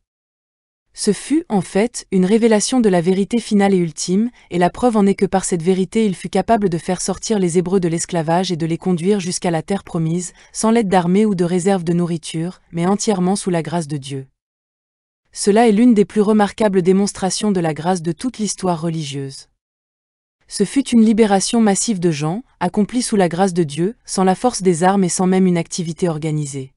Ce fut, en fait, une révélation de la vérité finale et ultime, et la preuve en est que par cette vérité il fut capable de faire sortir les Hébreux de l'esclavage et de les conduire jusqu'à la terre promise, sans l'aide d'armée ou de réserve de nourriture, mais entièrement sous la grâce de Dieu. Cela est l'une des plus remarquables démonstrations de la grâce de toute l'histoire religieuse. Ce fut une libération massive de gens, accomplie sous la grâce de Dieu, sans la force des armes et sans même une activité organisée.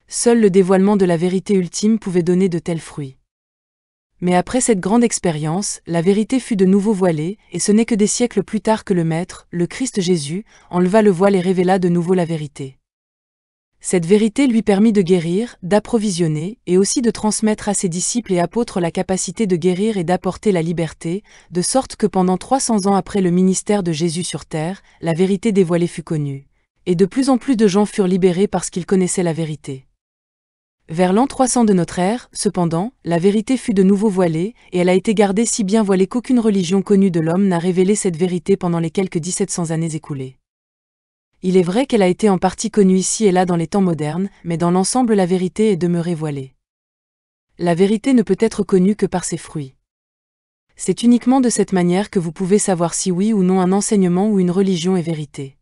Seul le dévoilement de la vérité ultime pouvait donner de tels fruits. Mais après cette grande expérience, la vérité fut de nouveau voilée, et ce n'est que des siècles plus tard que le Maître, le Christ Jésus, enleva le voile et révéla de nouveau la vérité. Cette vérité lui permit de guérir, d'approvisionner, et aussi de transmettre à ses disciples et apôtres la capacité de guérir et d'apporter la liberté, de sorte que pendant 300 ans après le ministère de Jésus sur terre, la vérité dévoilée fut connue. Et de plus en plus de gens furent libérés parce qu'ils connaissaient la vérité. Vers l'an 300 de notre ère, cependant, la vérité fut de nouveau voilée, et elle a été gardée si bien voilée qu'aucune religion connue de l'homme n'a révélé cette vérité pendant les quelques 1700 années écoulées. Il est vrai qu'elle a été en partie connue ici et là dans les temps modernes, mais dans l'ensemble la vérité est demeurée voilée. La vérité ne peut être connue que par ses fruits. C'est uniquement de cette manière que vous pouvez savoir si oui ou non un enseignement ou une religion est vérité.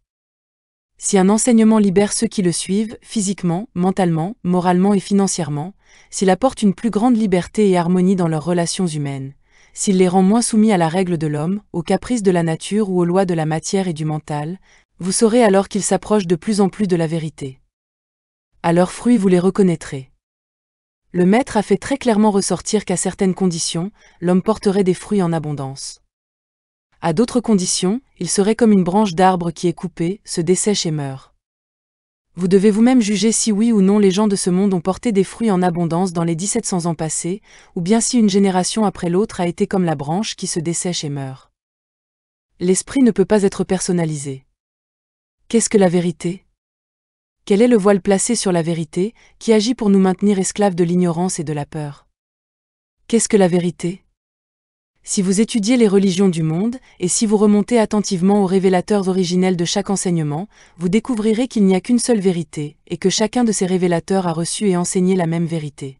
Si un enseignement libère ceux qui le suivent, physiquement, mentalement, moralement et financièrement, s'il apporte une plus grande liberté et harmonie dans leurs relations humaines, s'il les rend moins soumis à la règle de l'homme, aux caprices de la nature ou aux lois de la matière et du mental, vous saurez alors qu'ils s'approchent de plus en plus de la vérité. À leurs fruits vous les reconnaîtrez. Le Maître a fait très clairement ressortir qu'à certaines conditions, l'homme porterait des fruits en abondance. À d'autres conditions, il serait comme une branche d'arbre qui est coupée, se dessèche et meurt. Vous devez vous-même juger si oui ou non les gens de ce monde ont porté des fruits en abondance dans les 1700 ans passés, ou bien si une génération après l'autre a été comme la branche qui se dessèche et meurt. L'esprit ne peut pas être personnalisé. Qu'est-ce que la vérité? Quel est le voile placé sur la vérité, qui agit pour nous maintenir esclaves de l'ignorance et de la peur? Qu'est-ce que la vérité? Si vous étudiez les religions du monde, et si vous remontez attentivement aux révélateurs originels de chaque enseignement, vous découvrirez qu'il n'y a qu'une seule vérité, et que chacun de ces révélateurs a reçu et enseigné la même vérité.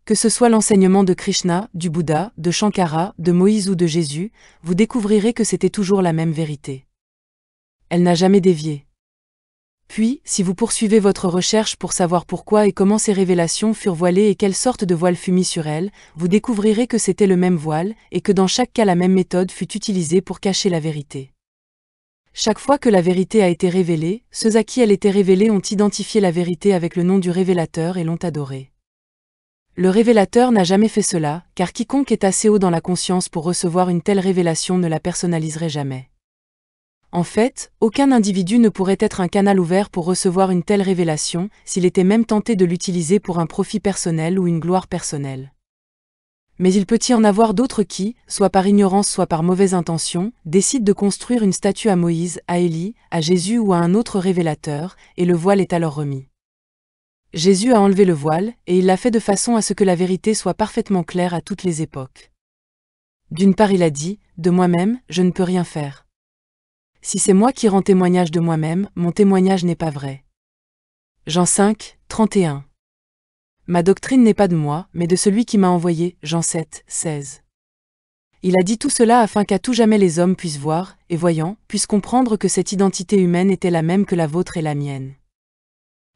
Que ce soit l'enseignement de Krishna, du Bouddha, de Shankara, de Moïse ou de Jésus, vous découvrirez que c'était toujours la même vérité. Elle n'a jamais dévié. Puis, si vous poursuivez votre recherche pour savoir pourquoi et comment ces révélations furent voilées et quelle sorte de voile fut mis sur elles, vous découvrirez que c'était le même voile, et que dans chaque cas la même méthode fut utilisée pour cacher la vérité. Chaque fois que la vérité a été révélée, ceux à qui elle était révélée ont identifié la vérité avec le nom du révélateur et l'ont adoré. Le révélateur n'a jamais fait cela, car quiconque est assez haut dans la conscience pour recevoir une telle révélation ne la personnaliserait jamais. En fait, aucun individu ne pourrait être un canal ouvert pour recevoir une telle révélation, s'il était même tenté de l'utiliser pour un profit personnel ou une gloire personnelle. Mais il peut y en avoir d'autres qui, soit par ignorance soit par mauvaise intention, décident de construire une statue à Moïse, à Élie, à Jésus ou à un autre révélateur, et le voile est alors remis. Jésus a enlevé le voile, et il l'a fait de façon à ce que la vérité soit parfaitement claire à toutes les époques. D'une part il a dit, « De moi-même, je ne peux rien faire. Si c'est moi qui rends témoignage de moi-même, mon témoignage n'est pas vrai. » Jean 5, 31. Ma doctrine n'est pas de moi, mais de celui qui m'a envoyé, Jean 7, 16. Il a dit tout cela afin qu'à tout jamais les hommes puissent voir, et voyant, puissent comprendre que cette identité humaine était la même que la vôtre et la mienne.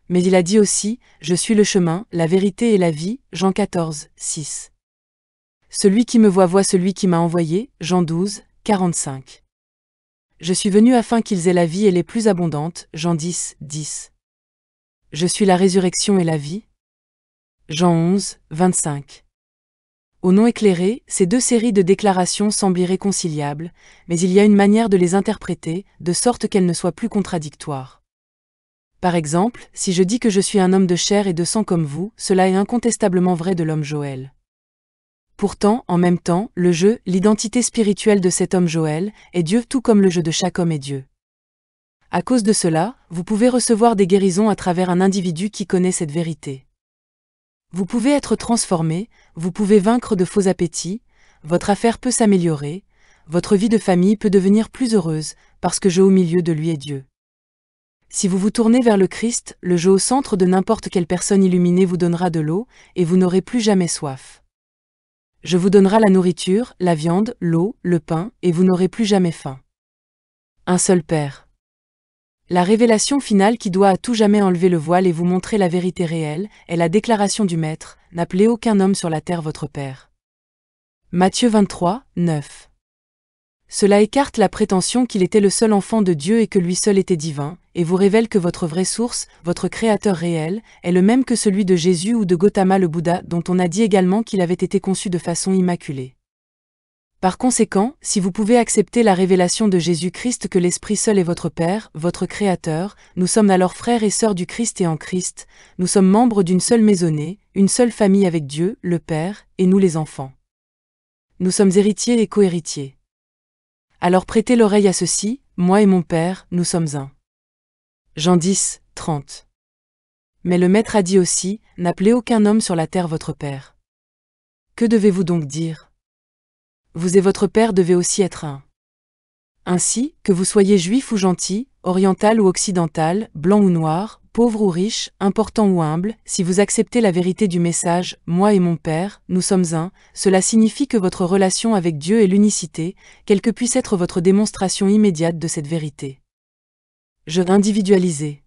Mais il a dit aussi, je suis le chemin, la vérité et la vie, Jean 14, 6. Celui qui me voit celui qui m'a envoyé, Jean 12, 45. Je suis venu afin qu'ils aient la vie et les plus abondantes, Jean 10, 10. Je suis la résurrection et la vie, Jean 11, 25. Au non éclairé, ces deux séries de déclarations semblent irréconciliables, mais il y a une manière de les interpréter, de sorte qu'elles ne soient plus contradictoires. Par exemple, si je dis que je suis un homme de chair et de sang comme vous, cela est incontestablement vrai de l'homme Joël. Pourtant, en même temps, le je, l'identité spirituelle de cet homme Joël, est Dieu tout comme le je de chaque homme est Dieu. À cause de cela, vous pouvez recevoir des guérisons à travers un individu qui connaît cette vérité. Vous pouvez être transformé, vous pouvez vaincre de faux appétits, votre affaire peut s'améliorer, votre vie de famille peut devenir plus heureuse, parce que je au milieu de lui est Dieu. Si vous vous tournez vers le Christ, le je au centre de n'importe quelle personne illuminée vous donnera de l'eau, et vous n'aurez plus jamais soif. Je vous donnera la nourriture, la viande, l'eau, le pain, et vous n'aurez plus jamais faim. Un seul Père. La révélation finale qui doit à tout jamais enlever le voile et vous montrer la vérité réelle, est la déclaration du Maître, n'appelez aucun homme sur la terre votre Père. Matthieu 23, 9. Cela écarte la prétention qu'il était le seul enfant de Dieu et que lui seul était divin, et vous révèle que votre vraie source, votre Créateur réel, est le même que celui de Jésus ou de Gautama le Bouddha dont on a dit également qu'il avait été conçu de façon immaculée. Par conséquent, si vous pouvez accepter la révélation de Jésus-Christ que l'Esprit seul est votre Père, votre Créateur, nous sommes alors frères et sœurs du Christ et en Christ, nous sommes membres d'une seule maisonnée, une seule famille avec Dieu, le Père, et nous les enfants. Nous sommes héritiers et co-héritiers. Alors prêtez l'oreille à ceci, moi et mon Père, nous sommes un. Jean 10, 30. Mais le Maître a dit aussi, n'appelez aucun homme sur la terre votre Père. Que devez-vous donc dire? Vous et votre Père devez aussi être un. Ainsi, que vous soyez juif ou gentil, oriental ou occidental, blanc ou noir, pauvre ou riche, important ou humble, si vous acceptez la vérité du message « Moi et mon Père, nous sommes un », cela signifie que votre relation avec Dieu est l'unicité, quelle que puisse être votre démonstration immédiate de cette vérité. Je individualisé.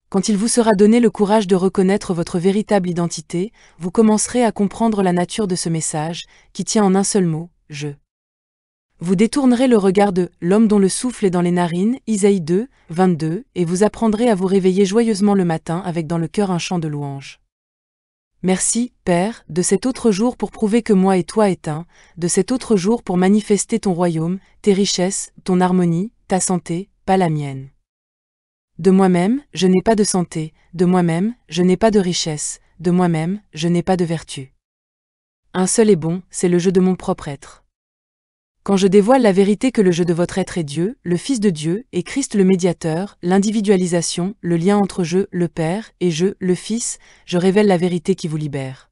Quand il vous sera donné le courage de reconnaître votre véritable identité, vous commencerez à comprendre la nature de ce message, qui tient en un seul mot, je. Vous détournerez le regard de l'homme dont le souffle est dans les narines, Isaïe 2, 22, et vous apprendrez à vous réveiller joyeusement le matin avec dans le cœur un chant de louange. Merci, Père, de cet autre jour pour prouver que moi et toi est un, de cet autre jour pour manifester ton royaume, tes richesses, ton harmonie, ta santé, pas la mienne. De moi-même, je n'ai pas de santé, de moi-même, je n'ai pas de richesse, de moi-même, je n'ai pas de vertu. Un seul est bon, c'est le je de mon propre être. Quand je dévoile la vérité que le je de votre être est Dieu, le Fils de Dieu, et Christ le médiateur, l'individualisation, le lien entre je, le Père, et je, le Fils, je révèle la vérité qui vous libère.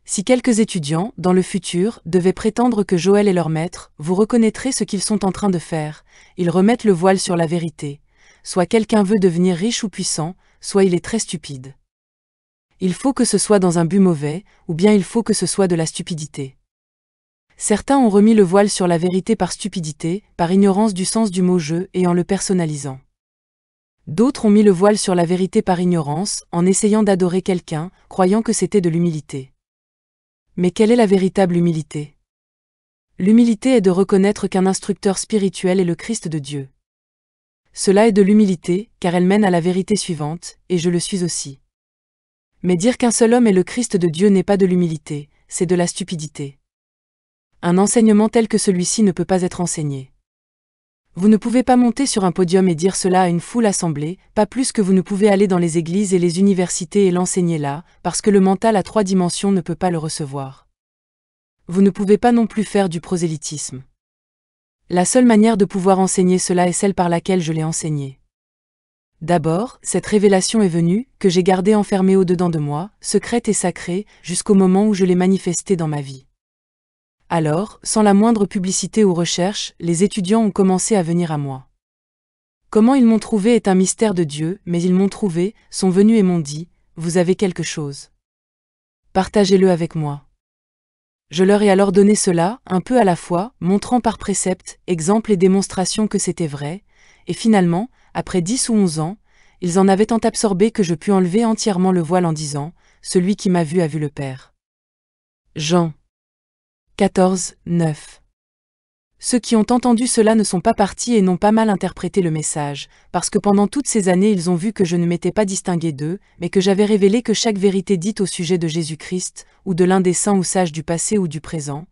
Si quelques étudiants, dans le futur, devaient prétendre que Joël est leur maître, vous reconnaîtrez ce qu'ils sont en train de faire, ils remettent le voile sur la vérité. Soit quelqu'un veut devenir riche ou puissant, soit il est très stupide. Il faut que ce soit dans un but mauvais, ou bien il faut que ce soit de la stupidité. Certains ont remis le voile sur la vérité par stupidité, par ignorance du sens du mot « je » et en le personnalisant. D'autres ont mis le voile sur la vérité par ignorance, en essayant d'adorer quelqu'un, croyant que c'était de l'humilité. Mais quelle est la véritable humilité? L'humilité est de reconnaître qu'un instructeur spirituel est le Christ de Dieu. Cela est de l'humilité, car elle mène à la vérité suivante, et je le suis aussi. Mais dire qu'un seul homme est le Christ de Dieu n'est pas de l'humilité, c'est de la stupidité. Un enseignement tel que celui-ci ne peut pas être enseigné. Vous ne pouvez pas monter sur un podium et dire cela à une foule assemblée, pas plus que vous ne pouvez aller dans les églises et les universités et l'enseigner là, parce que le mental à 3 dimensions ne peut pas le recevoir. Vous ne pouvez pas non plus faire du prosélytisme. La seule manière de pouvoir enseigner cela est celle par laquelle je l'ai enseigné. D'abord, cette révélation est venue, que j'ai gardée enfermée au-dedans de moi, secrète et sacrée, jusqu'au moment où je l'ai manifestée dans ma vie. Alors, sans la moindre publicité ou recherche, les étudiants ont commencé à venir à moi. Comment ils m'ont trouvé est un mystère de Dieu, mais ils m'ont trouvé, sont venus et m'ont dit, « Vous avez quelque chose. Partagez-le avec moi. » Je leur ai alors donné cela, un peu à la fois, montrant par préceptes, exemples et démonstrations que c'était vrai, et finalement, après 10 ou 11 ans, ils en avaient tant absorbé que je pus enlever entièrement le voile en disant, « Celui qui m'a vu a vu le Père. » Jean 14, 9. Ceux qui ont entendu cela ne sont pas partis et n'ont pas mal interprété le message, parce que pendant toutes ces années ils ont vu que je ne m'étais pas distingué d'eux, mais que j'avais révélé que chaque vérité dite au sujet de Jésus-Christ, ou de l'un des saints ou sages du passé ou du présent,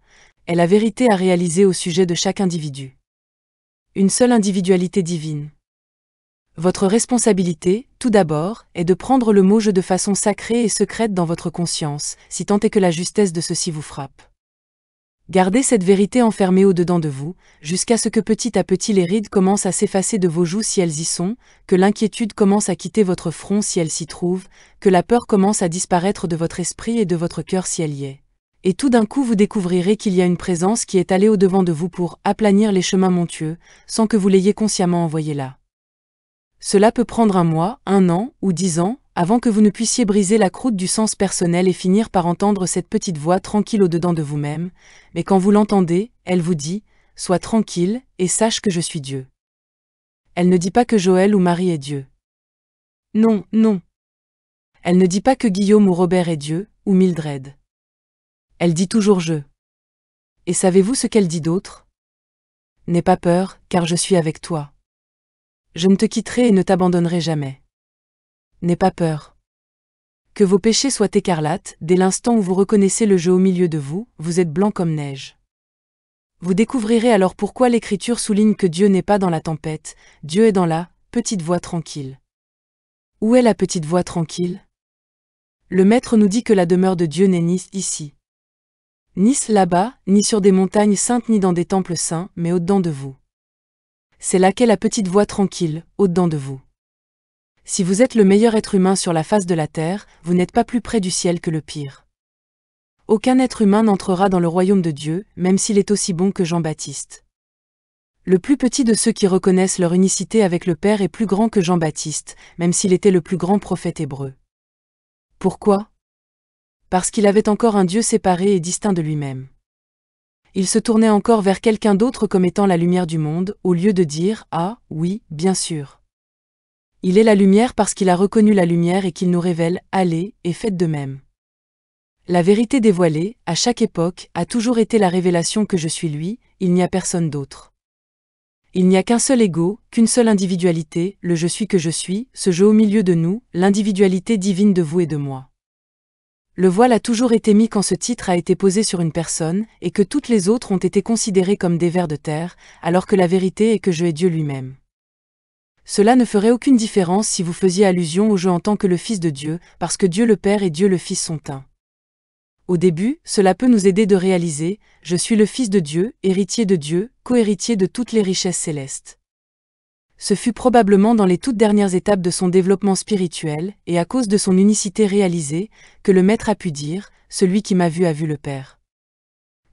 est la vérité à réaliser au sujet de chaque individu. Une seule individualité divine. Votre responsabilité, tout d'abord, est de prendre le mot « je » de façon sacrée et secrète dans votre conscience, si tant est que la justesse de ceci vous frappe. Gardez cette vérité enfermée au-dedans de vous, jusqu'à ce que petit à petit les rides commencent à s'effacer de vos joues si elles y sont, que l'inquiétude commence à quitter votre front si elle s'y trouve, que la peur commence à disparaître de votre esprit et de votre cœur si elle y est. Et tout d'un coup vous découvrirez qu'il y a une présence qui est allée au-devant de vous pour aplanir les chemins montueux, sans que vous l'ayez consciemment envoyé là. Cela peut prendre 1 mois, 1 an, ou 10 ans, avant que vous ne puissiez briser la croûte du sens personnel et finir par entendre cette petite voix tranquille au-dedans de vous-même, mais quand vous l'entendez, elle vous dit « Sois tranquille, et sache que je suis Dieu ». Elle ne dit pas que Joël ou Marie est Dieu. Non, non. Elle ne dit pas que Guillaume ou Robert est Dieu, ou Mildred. Elle dit toujours « je ». Et savez-vous ce qu'elle dit d'autre ? N'aie pas peur, car je suis avec toi. Je ne te quitterai et ne t'abandonnerai jamais. N'aie pas peur. Que vos péchés soient écarlates, dès l'instant où vous reconnaissez le jeu au milieu de vous, vous êtes blanc comme neige. Vous découvrirez alors pourquoi l'Écriture souligne que Dieu n'est pas dans la tempête, Dieu est dans la petite voix tranquille. Où est la petite voix tranquille ? Le Maître nous dit que la demeure de Dieu n'est ni ici, ni là-bas, ni sur des montagnes saintes ni dans des temples saints, mais au-dedans de vous. C'est là qu'est la petite voix tranquille, au-dedans de vous. Si vous êtes le meilleur être humain sur la face de la terre, vous n'êtes pas plus près du ciel que le pire. Aucun être humain n'entrera dans le royaume de Dieu, même s'il est aussi bon que Jean-Baptiste. Le plus petit de ceux qui reconnaissent leur unicité avec le Père est plus grand que Jean-Baptiste, même s'il était le plus grand prophète hébreu. Pourquoi ? Parce qu'il avait encore un Dieu séparé et distinct de lui-même. Il se tournait encore vers quelqu'un d'autre comme étant la lumière du monde, au lieu de dire « Ah, oui, bien sûr ». Il est la lumière parce qu'il a reconnu la lumière et qu'il nous révèle « Allez, et faites de même ». La vérité dévoilée, à chaque époque, a toujours été la révélation que je suis lui, il n'y a personne d'autre. Il n'y a qu'un seul ego, qu'une seule individualité, le je suis que je suis, ce jeu au milieu de nous, l'individualité divine de vous et de moi. Le voile a toujours été mis quand ce titre a été posé sur une personne, et que toutes les autres ont été considérées comme des vers de terre, alors que la vérité est que je est Dieu lui-même. Cela ne ferait aucune différence si vous faisiez allusion au je en tant que le Fils de Dieu, parce que Dieu le Père et Dieu le Fils sont un. Au début, cela peut nous aider de réaliser « Je suis le Fils de Dieu, héritier de Dieu, co-héritier de toutes les richesses célestes ». Ce fut probablement dans les toutes dernières étapes de son développement spirituel, et à cause de son unicité réalisée, que le Maître a pu dire « Celui qui m'a vu a vu le Père ».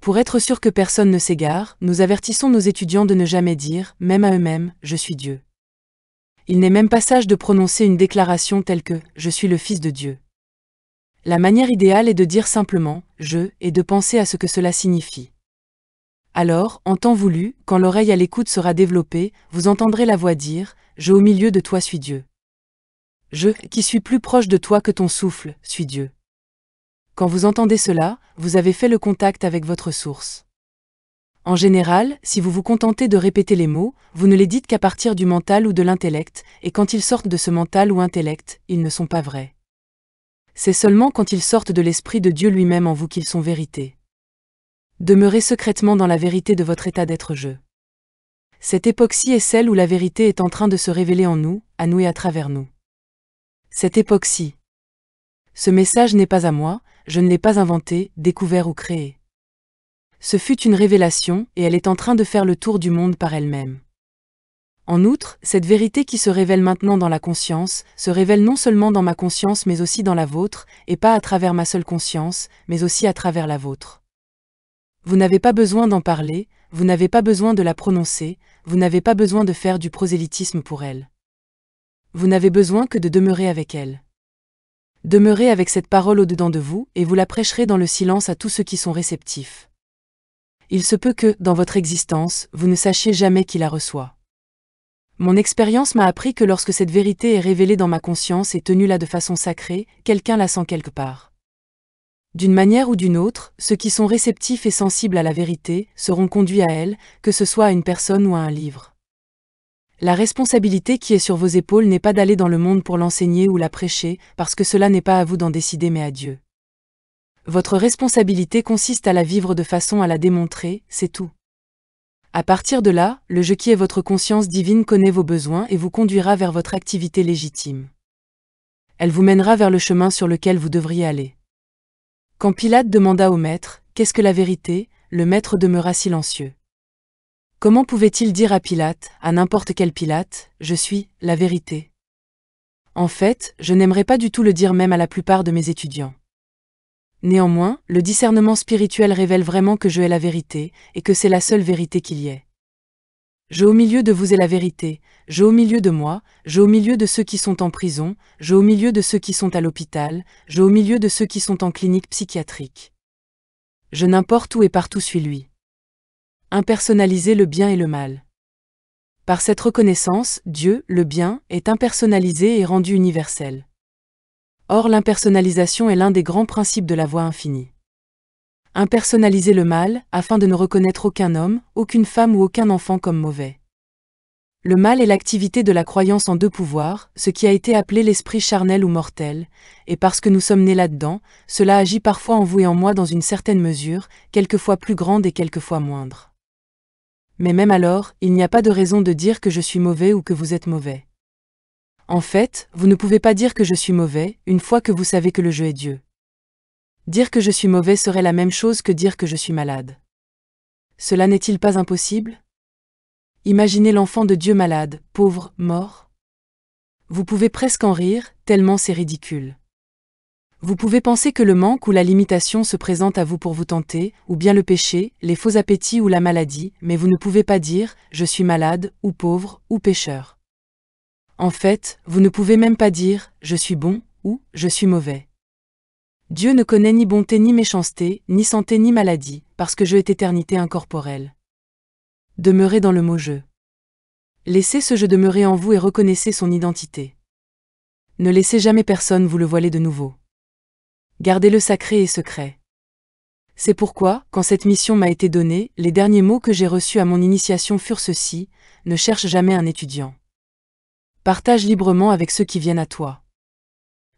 Pour être sûr que personne ne s'égare, nous avertissons nos étudiants de ne jamais dire, même à eux-mêmes, « Je suis Dieu ». Il n'est même pas sage de prononcer une déclaration telle que « Je suis le Fils de Dieu ». La manière idéale est de dire simplement « je » et de penser à ce que cela signifie. Alors, en temps voulu, quand l'oreille à l'écoute sera développée, vous entendrez la voix dire « Je au milieu de toi suis Dieu ». Je, qui suis plus proche de toi que ton souffle, suis Dieu. Quand vous entendez cela, vous avez fait le contact avec votre source. En général, si vous vous contentez de répéter les mots, vous ne les dites qu'à partir du mental ou de l'intellect, et quand ils sortent de ce mental ou intellect, ils ne sont pas vrais. C'est seulement quand ils sortent de l'Esprit de Dieu lui-même en vous qu'ils sont vérité. Demeurez secrètement dans la vérité de votre état d'être je. Cette époxy est celle où la vérité est en train de se révéler en nous, à nous et à travers nous. Cette époxy. Ce message n'est pas à moi, je ne l'ai pas inventé, découvert ou créé. Ce fut une révélation, et elle est en train de faire le tour du monde par elle-même. En outre, cette vérité qui se révèle maintenant dans la conscience, se révèle non seulement dans ma conscience mais aussi dans la vôtre, et pas à travers ma seule conscience, mais aussi à travers la vôtre. Vous n'avez pas besoin d'en parler, vous n'avez pas besoin de la prononcer, vous n'avez pas besoin de faire du prosélytisme pour elle. Vous n'avez besoin que de demeurer avec elle. Demeurez avec cette parole au-dedans de vous, et vous la prêcherez dans le silence à tous ceux qui sont réceptifs. Il se peut que, dans votre existence, vous ne sachiez jamais qui la reçoit. Mon expérience m'a appris que lorsque cette vérité est révélée dans ma conscience et tenue là de façon sacrée, quelqu'un la sent quelque part. D'une manière ou d'une autre, ceux qui sont réceptifs et sensibles à la vérité seront conduits à elle, que ce soit à une personne ou à un livre. La responsabilité qui est sur vos épaules n'est pas d'aller dans le monde pour l'enseigner ou la prêcher, parce que cela n'est pas à vous d'en décider mais à Dieu. Votre responsabilité consiste à la vivre de façon à la démontrer, c'est tout. À partir de là, le je qui est votre conscience divine connaît vos besoins et vous conduira vers votre activité légitime. Elle vous mènera vers le chemin sur lequel vous devriez aller. Quand Pilate demanda au maître, « Qu'est-ce que la vérité ?», le maître demeura silencieux. Comment pouvait-il dire à Pilate, à n'importe quel Pilate, « Je suis la vérité ». En fait, je n'aimerais pas du tout le dire même à la plupart de mes étudiants. Néanmoins, le discernement spirituel révèle vraiment que je ai la vérité, et que c'est la seule vérité qu'il y ait. Je au milieu de vous est la vérité, je au milieu de moi, je au milieu de ceux qui sont en prison, je au milieu de ceux qui sont à l'hôpital, je au milieu de ceux qui sont en clinique psychiatrique. Je n'importe où et partout suis lui. Impersonnaliser le bien et le mal. Par cette reconnaissance, Dieu, le bien, est impersonnalisé et rendu universel. Or l'impersonnalisation est l'un des grands principes de la voie infinie. Impersonnaliser le mal, afin de ne reconnaître aucun homme, aucune femme ou aucun enfant comme mauvais. Le mal est l'activité de la croyance en deux pouvoirs, ce qui a été appelé l'esprit charnel ou mortel, et parce que nous sommes nés là-dedans, cela agit parfois en vous et en moi dans une certaine mesure, quelquefois plus grande et quelquefois moindre. Mais même alors, il n'y a pas de raison de dire que je suis mauvais ou que vous êtes mauvais. En fait, vous ne pouvez pas dire que je suis mauvais, une fois que vous savez que le je est Dieu. Dire que je suis mauvais serait la même chose que dire que je suis malade. Cela n'est-il pas impossible ? Imaginez l'enfant de Dieu malade, pauvre, mort. Vous pouvez presque en rire, tellement c'est ridicule. Vous pouvez penser que le manque ou la limitation se présente à vous pour vous tenter, ou bien le péché, les faux appétits ou la maladie, mais vous ne pouvez pas dire « je suis malade » ou « pauvre » ou « pécheur ». En fait, vous ne pouvez même pas dire « je suis bon » ou « je suis mauvais ». Dieu ne connaît ni bonté ni méchanceté, ni santé ni maladie, parce que je est éternité incorporelle. Demeurez dans le mot « je ». Laissez ce « je » demeurer en vous et reconnaissez son identité. Ne laissez jamais personne vous le voiler de nouveau. Gardez-le sacré et secret. C'est pourquoi, quand cette mission m'a été donnée, les derniers mots que j'ai reçus à mon initiation furent ceux-ci : ne cherche jamais un étudiant. Partage librement avec ceux qui viennent à toi.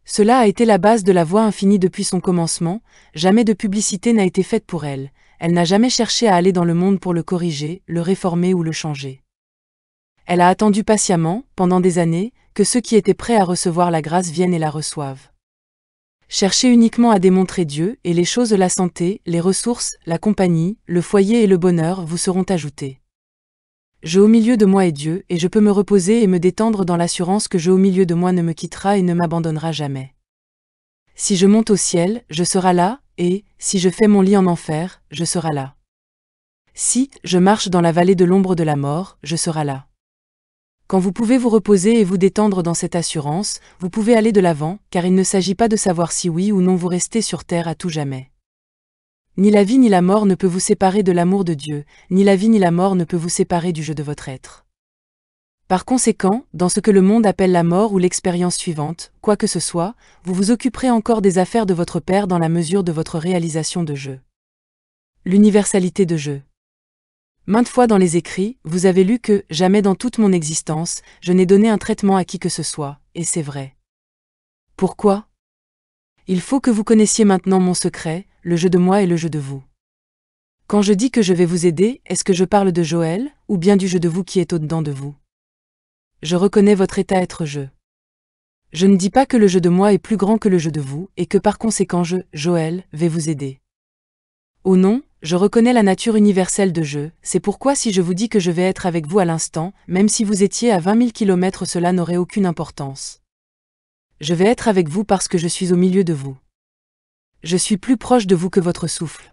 Cela a été la base de la voie infinie depuis son commencement, jamais de publicité n'a été faite pour elle, elle n'a jamais cherché à aller dans le monde pour le corriger, le réformer ou le changer. Elle a attendu patiemment, pendant des années, que ceux qui étaient prêts à recevoir la grâce viennent et la reçoivent. Cherchez uniquement à démontrer Dieu, et les choses de la santé, les ressources, la compagnie, le foyer et le bonheur vous seront ajoutés. Je au milieu de moi est Dieu, et je peux me reposer et me détendre dans l'assurance que je au milieu de moi ne me quittera et ne m'abandonnera jamais. Si je monte au ciel, je serai là, et, si je fais mon lit en enfer, je serai là. Si, je marche dans la vallée de l'ombre de la mort, je serai là. Quand vous pouvez vous reposer et vous détendre dans cette assurance, vous pouvez aller de l'avant, car il ne s'agit pas de savoir si oui ou non vous restez sur terre à tout jamais. Ni la vie ni la mort ne peut vous séparer de l'amour de Dieu, ni la vie ni la mort ne peut vous séparer du jeu de votre être. Par conséquent, dans ce que le monde appelle la mort ou l'expérience suivante, quoi que ce soit, vous vous occuperez encore des affaires de votre Père dans la mesure de votre réalisation de jeu. L'universalité de jeu. Maintes fois dans les écrits, vous avez lu que, jamais dans toute mon existence, je n'ai donné un traitement à qui que ce soit, et c'est vrai. Pourquoi ? Il faut que vous connaissiez maintenant mon secret, le jeu de moi et le jeu de vous. Quand je dis que je vais vous aider, est-ce que je parle de Joël, ou bien du je de vous qui est au-dedans de vous? Je reconnais votre état être je. Je ne dis pas que le je de moi est plus grand que le je de vous, et que par conséquent je, Joël, vais vous aider. Oh non, je reconnais la nature universelle de je, c'est pourquoi si je vous dis que je vais être avec vous à l'instant, même si vous étiez à 20 000 km, cela n'aurait aucune importance. Je vais être avec vous parce que je suis au milieu de vous. Je suis plus proche de vous que votre souffle.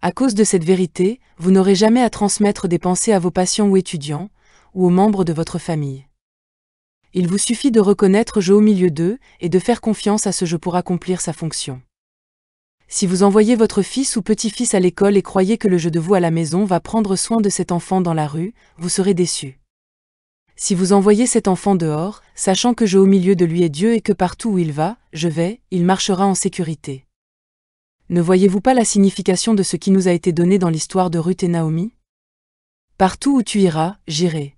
À cause de cette vérité, vous n'aurez jamais à transmettre des pensées à vos patients ou étudiants, ou aux membres de votre famille. Il vous suffit de reconnaître je au milieu d'eux, et de faire confiance à ce je pour accomplir sa fonction. Si vous envoyez votre fils ou petit-fils à l'école et croyez que le je de vous à la maison va prendre soin de cet enfant dans la rue, vous serez déçu. Si vous envoyez cet enfant dehors, sachant que je au milieu de lui est Dieu et que partout où il va, je vais, il marchera en sécurité. Ne voyez-vous pas la signification de ce qui nous a été donné dans l'histoire de Ruth et Naomi? Partout où tu iras, j'irai.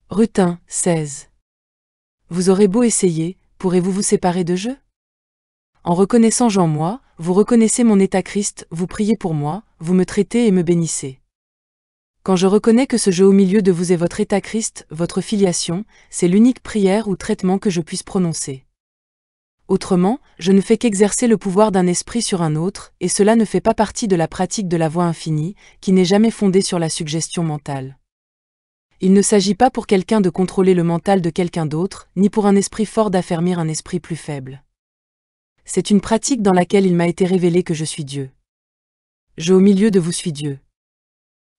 Ruth 1, 16. Vous aurez beau essayer, pourrez-vous vous séparer de je? En reconnaissant en moi, vous reconnaissez mon état Christ, vous priez pour moi, vous me traitez et me bénissez. Quand je reconnais que ce je au milieu de vous est votre état Christ, votre filiation, c'est l'unique prière ou traitement que je puisse prononcer. Autrement, je ne fais qu'exercer le pouvoir d'un esprit sur un autre, et cela ne fait pas partie de la pratique de la voie infinie, qui n'est jamais fondée sur la suggestion mentale. Il ne s'agit pas pour quelqu'un de contrôler le mental de quelqu'un d'autre, ni pour un esprit fort d'affermir un esprit plus faible. C'est une pratique dans laquelle il m'a été révélé que je suis Dieu. Je au milieu de vous suis Dieu.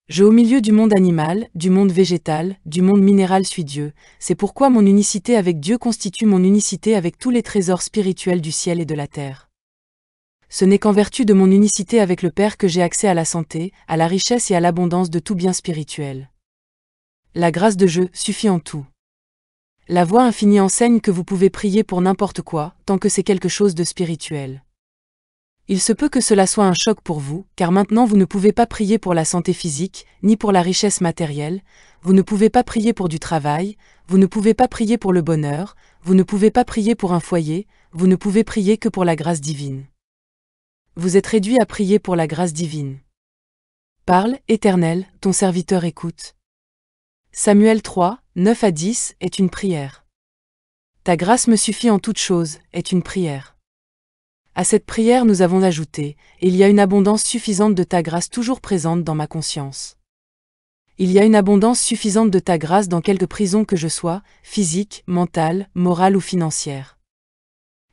Je au milieu du monde animal, du monde végétal, du monde minéral suis Dieu, c'est pourquoi mon unicité avec Dieu constitue mon unicité avec tous les trésors spirituels du ciel et de la terre. Ce n'est qu'en vertu de mon unicité avec le Père que j'ai accès à la santé, à la richesse et à l'abondance de tout bien spirituel. La grâce de je suffit en tout. La voie infinie enseigne que vous pouvez prier pour n'importe quoi, tant que c'est quelque chose de spirituel. Il se peut que cela soit un choc pour vous, car maintenant vous ne pouvez pas prier pour la santé physique, ni pour la richesse matérielle, vous ne pouvez pas prier pour du travail, vous ne pouvez pas prier pour le bonheur, vous ne pouvez pas prier pour un foyer, vous ne pouvez prier que pour la grâce divine. Vous êtes réduit à prier pour la grâce divine. Parle, Éternel, ton serviteur écoute. Samuel 3, 9 à 10 est une prière. Ta grâce me suffit en toutes choses est une prière. À cette prière nous avons ajouté, il y a une abondance suffisante de ta grâce toujours présente dans ma conscience. Il y a une abondance suffisante de ta grâce dans quelque prison que je sois, physique, mentale, morale ou financière.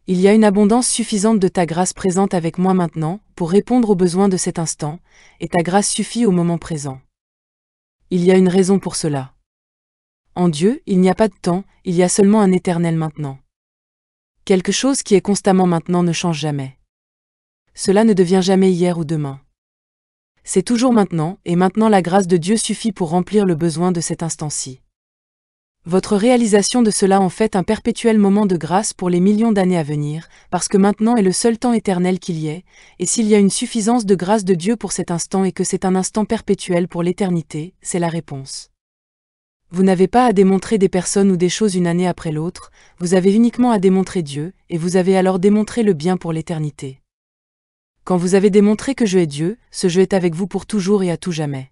Il y a une abondance suffisante de ta grâce présente avec moi maintenant, pour répondre aux besoins de cet instant, et ta grâce suffit au moment présent. Il y a une raison pour cela. En Dieu, il n'y a pas de temps, il y a seulement un éternel maintenant. Quelque chose qui est constamment maintenant ne change jamais. Cela ne devient jamais hier ou demain. C'est toujours maintenant, et maintenant la grâce de Dieu suffit pour remplir le besoin de cet instant-ci. Votre réalisation de cela en fait un perpétuel moment de grâce pour les millions d'années à venir, parce que maintenant est le seul temps éternel qu'il y ait, et s'il y a une suffisance de grâce de Dieu pour cet instant et que c'est un instant perpétuel pour l'éternité, c'est la réponse. Vous n'avez pas à démontrer des personnes ou des choses une année après l'autre, vous avez uniquement à démontrer Dieu, et vous avez alors démontré le bien pour l'éternité. Quand vous avez démontré que je est Dieu, ce je est avec vous pour toujours et à tout jamais.